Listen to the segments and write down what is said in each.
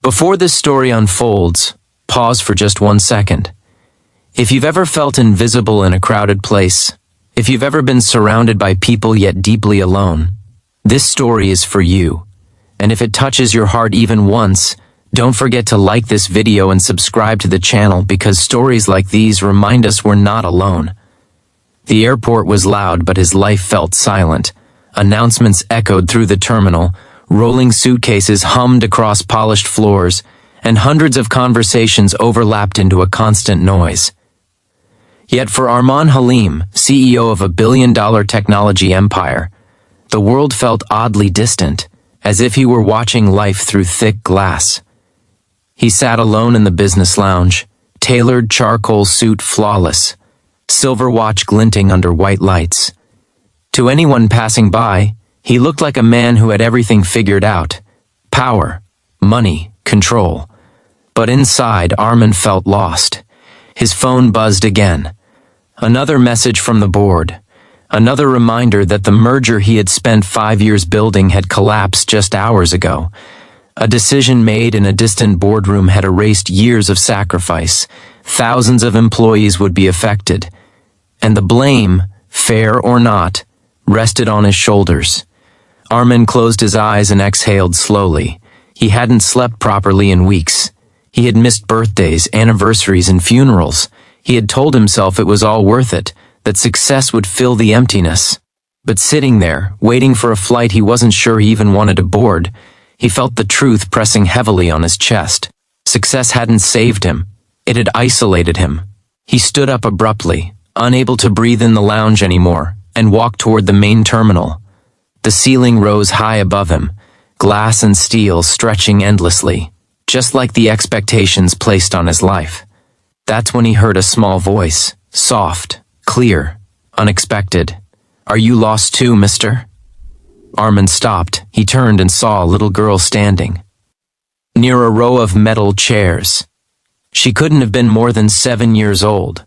Before this story unfolds, pause for just 1 second. If you've ever felt invisible in a crowded place, if you've ever been surrounded by people yet deeply alone, this story is for you. And if it touches your heart even once, don't forget to like this video and subscribe to the channel because stories like these remind us we're not alone. The airport was loud, but his life felt silent. Announcements echoed through the terminal, rolling suitcases hummed across polished floors, and hundreds of conversations overlapped into a constant noise. Yet for Arman Halim, CEO of a billion-dollar technology empire, the world felt oddly distant, as if he were watching life through thick glass. He sat alone in the business lounge, tailored charcoal suit flawless, silver watch glinting under white lights. To anyone passing by, he looked like a man who had everything figured out: power, money, control. But inside, Arman felt lost. His phone buzzed again. Another message from the board. Another reminder that the merger he had spent 5 years building had collapsed just hours ago. A decision made in a distant boardroom had erased years of sacrifice. Thousands of employees would be affected. And the blame, fair or not, rested on his shoulders. Arman closed his eyes and exhaled slowly. He hadn't slept properly in weeks. He had missed birthdays, anniversaries, and funerals. He had told himself it was all worth it, that success would fill the emptiness. But sitting there, waiting for a flight he wasn't sure he even wanted to board, he felt the truth pressing heavily on his chest. Success hadn't saved him. It had isolated him. He stood up abruptly, unable to breathe in the lounge anymore, and walked toward the main terminal. The ceiling rose high above him, glass and steel stretching endlessly, just like the expectations placed on his life. That's when he heard a small voice, soft, clear, unexpected. "Are you lost too, mister?" Arman stopped. He turned and saw a little girl standing near a row of metal chairs. She couldn't have been more than 7 years old.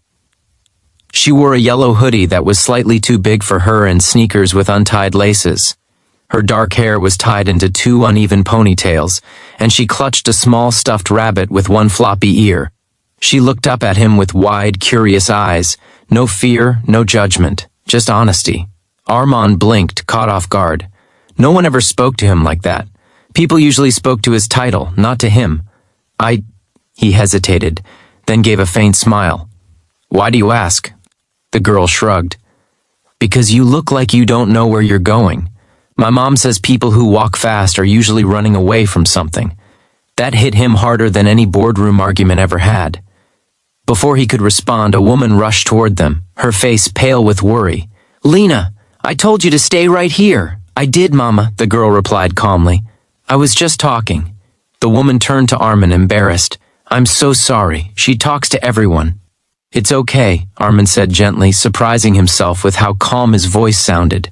She wore a yellow hoodie that was slightly too big for her and sneakers with untied laces. Her dark hair was tied into 2 uneven ponytails, and she clutched a small stuffed rabbit with 1 floppy ear. She looked up at him with wide, curious eyes. No fear, no judgment, just honesty. Arman blinked, caught off guard. No one ever spoke to him like that. People usually spoke to his title, not to him. He hesitated, then gave a faint smile. "Why do you ask?" The girl shrugged. "Because you look like you don't know where you're going. My mom says people who walk fast are usually running away from something." That hit him harder than any boardroom argument ever had. Before he could respond, a woman rushed toward them, her face pale with worry. "Lena, I told you to stay right here." "I did, Mama," the girl replied calmly. "I was just talking." The woman turned to Arman, embarrassed. "I'm so sorry. She talks to everyone." "It's okay," Arman said gently, surprising himself with how calm his voice sounded.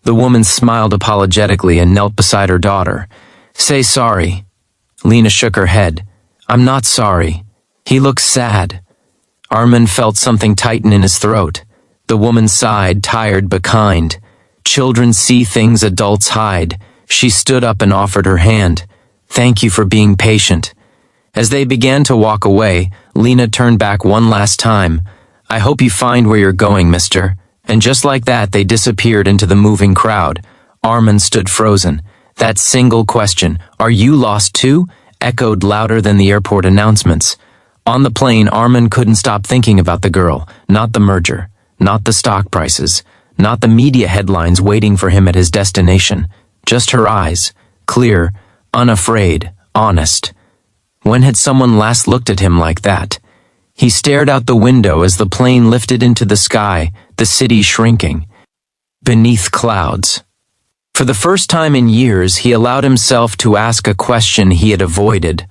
The woman smiled apologetically and knelt beside her daughter. "Say sorry." Lena shook her head. "I'm not sorry." He looked sad. Arman felt something tighten in his throat. The woman sighed, tired but kind. Children see things adults hide. She stood up and offered her hand. "Thank you for being patient." As they began to walk away, Lena turned back one last time. "I hope you find where you're going, mister." And just like that, they disappeared into the moving crowd. Arman stood frozen. That single question, "Are you lost too?" echoed louder than the airport announcements. On the plane, Arman couldn't stop thinking about the girl, not the merger, not the stock prices, not the media headlines waiting for him at his destination. Just her eyes, clear, unafraid, honest. When had someone last looked at him like that? He stared out the window as the plane lifted into the sky, the city shrinking beneath clouds. For the first time in years, he allowed himself to ask a question he had avoided.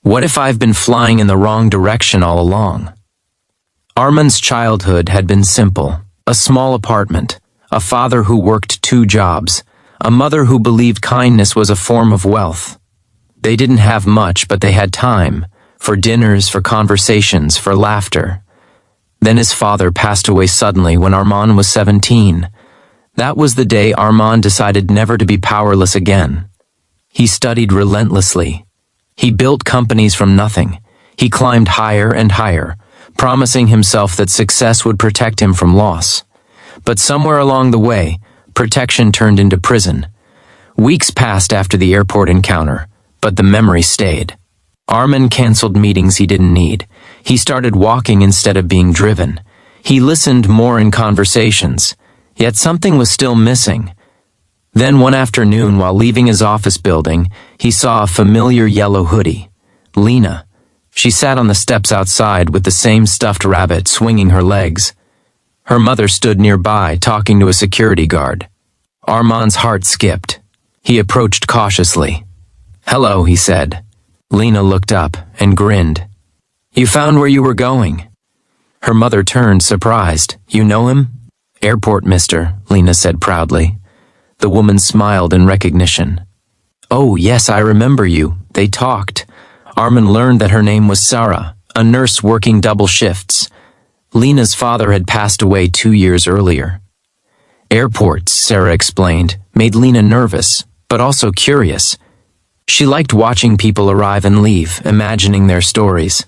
What if I've been flying in the wrong direction all along? Arman's childhood had been simple. A small apartment, a father who worked 2 jobs, a mother who believed kindness was a form of wealth. They didn't have much, but they had time, for dinners, for conversations, for laughter. Then his father passed away suddenly when Arman was 17. That was the day Arman decided never to be powerless again. He studied relentlessly. He built companies from nothing. He climbed higher and higher, promising himself that success would protect him from loss. But somewhere along the way, protection turned into prison. Weeks passed after the airport encounter, but the memory stayed. Armin canceled meetings he didn't need. He started walking instead of being driven. He listened more in conversations, yet something was still missing. Then one afternoon, while leaving his office building, he saw a familiar yellow hoodie. Lena. She sat on the steps outside with the same stuffed rabbit swinging her legs. Her mother stood nearby, talking to a security guard. Armand's heart skipped. He approached cautiously. "Hello," he said. Lena looked up and grinned. "You found where you were going." Her mother turned, surprised. "You know him?" "Airport mister," Lena said proudly. The woman smiled in recognition. "Oh, yes, I remember you." They talked. Armin learned that her name was Sarah, a nurse working double shifts. Lena's father had passed away 2 years earlier. Airports, Sarah explained, made Lena nervous, but also curious. She liked watching people arrive and leave, imagining their stories.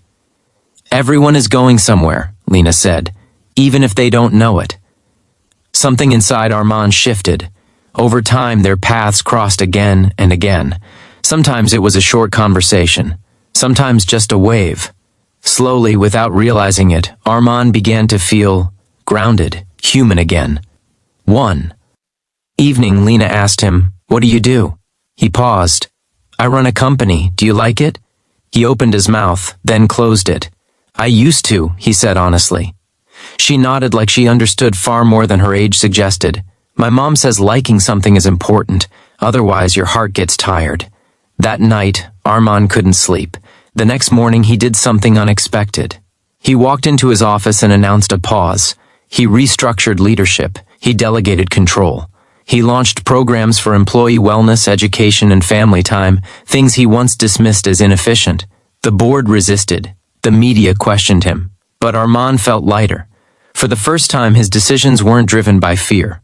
"Everyone is going somewhere," Lena said, "even if they don't know it." Something inside Armand shifted. Over time, their paths crossed again and again. Sometimes it was a short conversation, sometimes just a wave. Slowly, without realizing it, Armand began to feel grounded, human again. One evening, Lena asked him, "What do you do?" He paused. "I run a company. Do you like it?" He opened his mouth, then closed it. "I used to," he said honestly. She nodded like she understood far more than her age suggested. "My mom says liking something is important, otherwise your heart gets tired." That night, Armand couldn't sleep. The next morning, he did something unexpected. He walked into his office and announced a pause. He restructured leadership. He delegated control. He launched programs for employee wellness, education, and family time, things he once dismissed as inefficient. The board resisted. The media questioned him. But Armand felt lighter. For the first time, his decisions weren't driven by fear.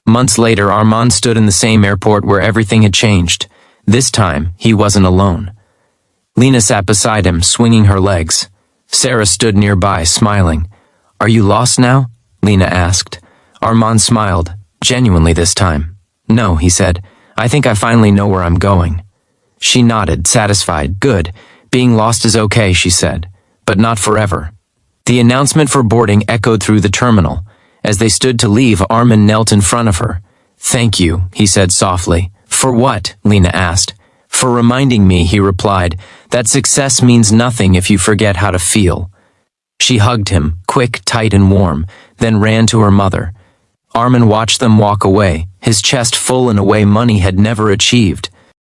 Months later, Armand stood in the same airport where everything had changed. This time, he wasn't alone. Lena sat beside him, swinging her legs. Sarah stood nearby, smiling. "Are you lost now?" Lena asked. Armand smiled, genuinely this time. "No," he said. "I think I finally know where I'm going." She nodded, satisfied. "Good. Being lost is okay," she said. "But not forever." The announcement for boarding echoed through the terminal. As they stood to leave, Armin knelt in front of her. "Thank you," he said softly. "For what?" Lena asked. "For reminding me," he replied, "that success means nothing if you forget how to feel." She hugged him, quick, tight, and warm, then ran to her mother. Armin watched them walk away, his chest full in a way money had never achieved.